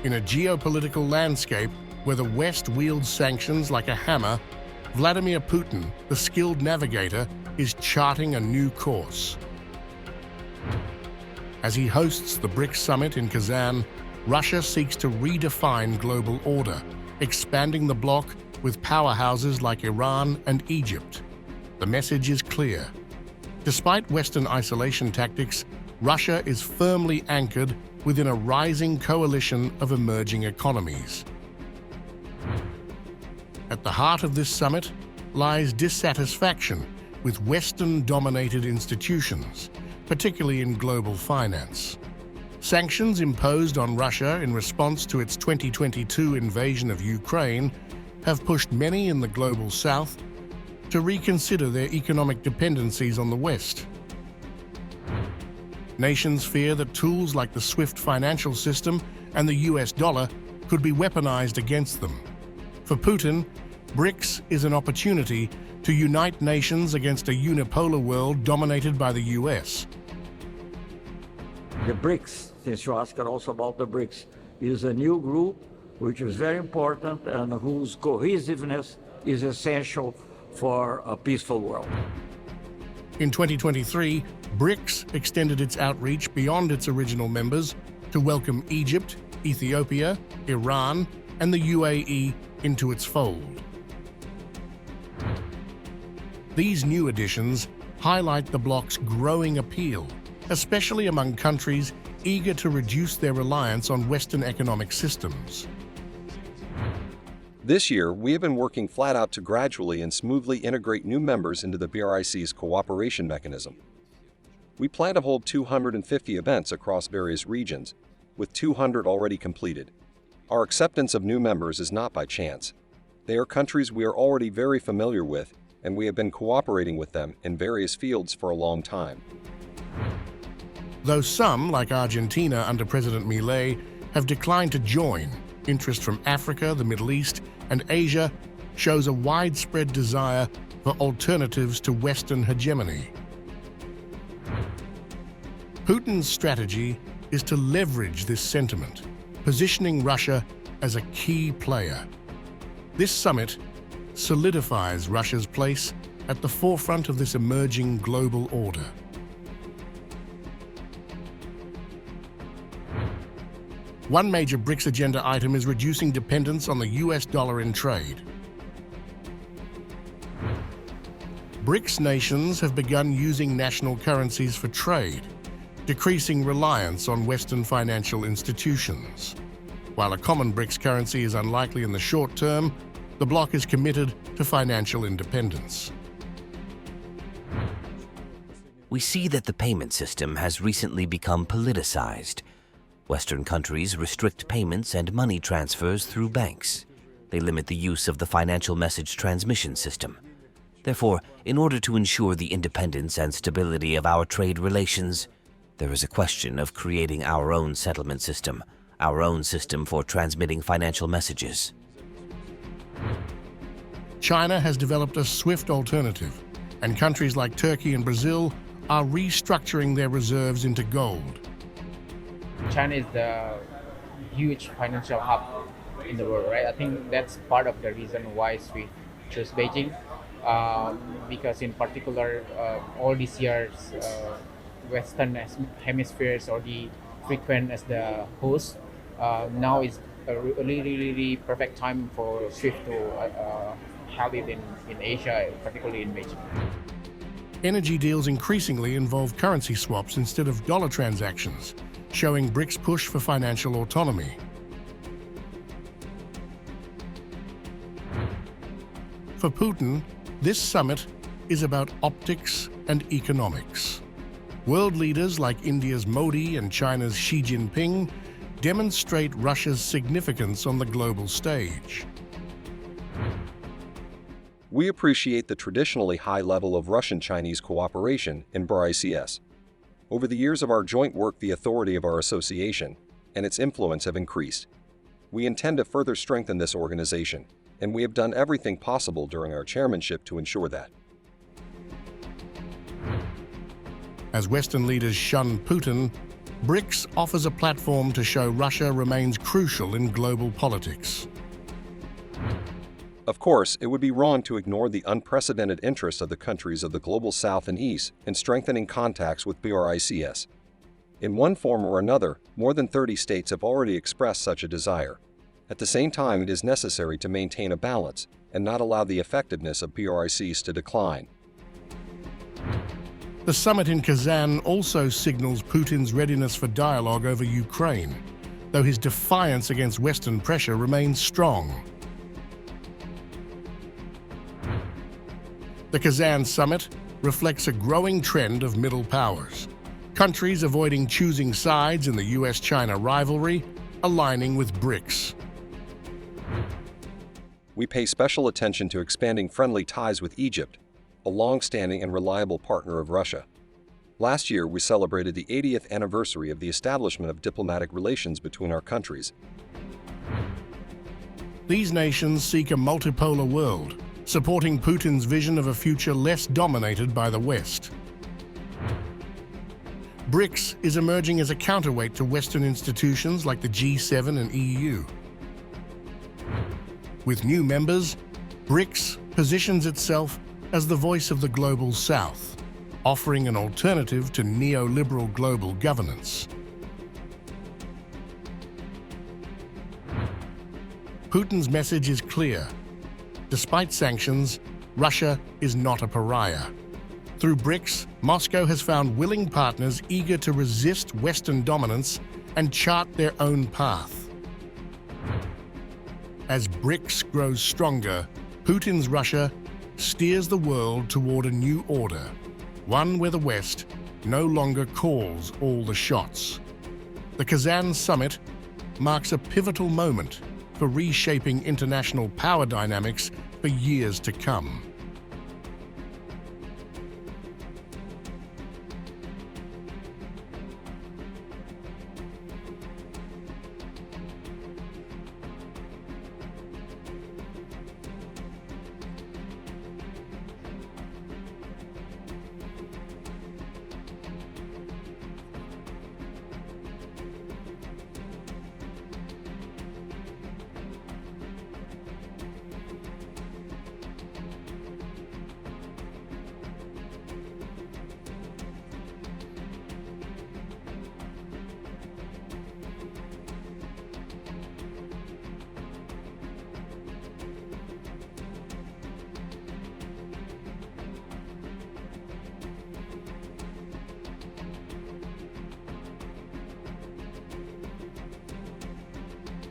In a geopolitical landscape where the West wields sanctions like a hammer, Vladimir Putin, the skilled navigator, is charting a new course. As he hosts the BRICS Summit in Kazan, Russia seeks to redefine global order, expanding the bloc with powerhouses like Iran and Egypt. The message is clear. Despite Western isolation tactics, Russia is firmly anchored within a rising coalition of emerging economies. At the heart of this summit lies dissatisfaction with Western-dominated institutions, particularly in global finance. Sanctions imposed on Russia in response to its 2022 invasion of Ukraine have pushed many in the global South to reconsider their economic dependencies on the West. Nations fear that tools like the SWIFT financial system and the US dollar could be weaponized against them. For Putin, BRICS is an opportunity to unite nations against a unipolar world dominated by the US. The BRICS, since you asked also about the BRICS, is a new group which is very important and whose cohesiveness is essential for a peaceful world. In 2023, BRICS extended its outreach beyond its original members to welcome Egypt, Ethiopia, Iran, and the UAE into its fold. These new additions highlight the bloc's growing appeal, especially among countries eager to reduce their reliance on Western economic systems. This year, we have been working flat out to gradually and smoothly integrate new members into the BRIC's cooperation mechanism. We plan to hold 250 events across various regions, with 200 already completed. Our acceptance of new members is not by chance. They are countries we are already very familiar with, and we have been cooperating with them in various fields for a long time. Though some, like Argentina under President Milei, have declined to join, interest from Africa, the Middle East, and Asia shows a widespread desire for alternatives to Western hegemony. Putin's strategy is to leverage this sentiment, positioning Russia as a key player. This summit solidifies Russia's place at the forefront of this emerging global order. One major BRICS agenda item is reducing dependence on the US dollar in trade. BRICS nations have begun using national currencies for trade, decreasing reliance on Western financial institutions. While a common BRICS currency is unlikely in the short term, the bloc is committed to financial independence. We see that the payment system has recently become politicized. Western countries restrict payments and money transfers through banks. They limit the use of the financial message transmission system. Therefore, in order to ensure the independence and stability of our trade relations, there is a question of creating our own settlement system, our own system for transmitting financial messages. China has developed a SWIFT alternative, and countries like Turkey and Brazil are restructuring their reserves into gold. China is the huge financial hub in the world, right? I think that's part of the reason why we chose Beijing, because in particular, all these years, Western hemispheres already frequent as the host. Now is a really perfect time for SWIFT to have it in Asia, particularly in Beijing. Energy deals increasingly involve currency swaps instead of dollar transactions, showing BRICS' push for financial autonomy. For Putin, this summit is about optics and economics. World leaders like India's Modi and China's Xi Jinping demonstrate Russia's significance on the global stage. We appreciate the traditionally high level of Russian-Chinese cooperation in BRICS. Over the years of our joint work, the authority of our association and its influence have increased. We intend to further strengthen this organization, and we have done everything possible during our chairmanship to ensure that. As Western leaders shun Putin, BRICS offers a platform to show Russia remains crucial in global politics. Of course, it would be wrong to ignore the unprecedented interest of the countries of the Global South and East in strengthening contacts with BRICS. In one form or another, more than 30 states have already expressed such a desire. At the same time, it is necessary to maintain a balance and not allow the effectiveness of BRICS to decline. The summit in Kazan also signals Putin's readiness for dialogue over Ukraine, though his defiance against Western pressure remains strong. The Kazan summit reflects a growing trend of middle powers, countries avoiding choosing sides in the US-China rivalry, aligning with BRICS. We pay special attention to expanding friendly ties with Egypt, a long-standing and reliable partner of Russia. Last year, we celebrated the 80th anniversary of the establishment of diplomatic relations between our countries. These nations seek a multipolar world, supporting Putin's vision of a future less dominated by the West. BRICS is emerging as a counterweight to Western institutions like the G7 and EU. With new members, BRICS positions itself as the voice of the Global South, offering an alternative to neoliberal global governance. Putin's message is clear. Despite sanctions, Russia is not a pariah. Through BRICS, Moscow has found willing partners eager to resist Western dominance and chart their own path. As BRICS grows stronger, Putin's Russia steers the world toward a new order, one where the West no longer calls all the shots. The Kazan summit marks a pivotal moment for reshaping international power dynamics for years to come.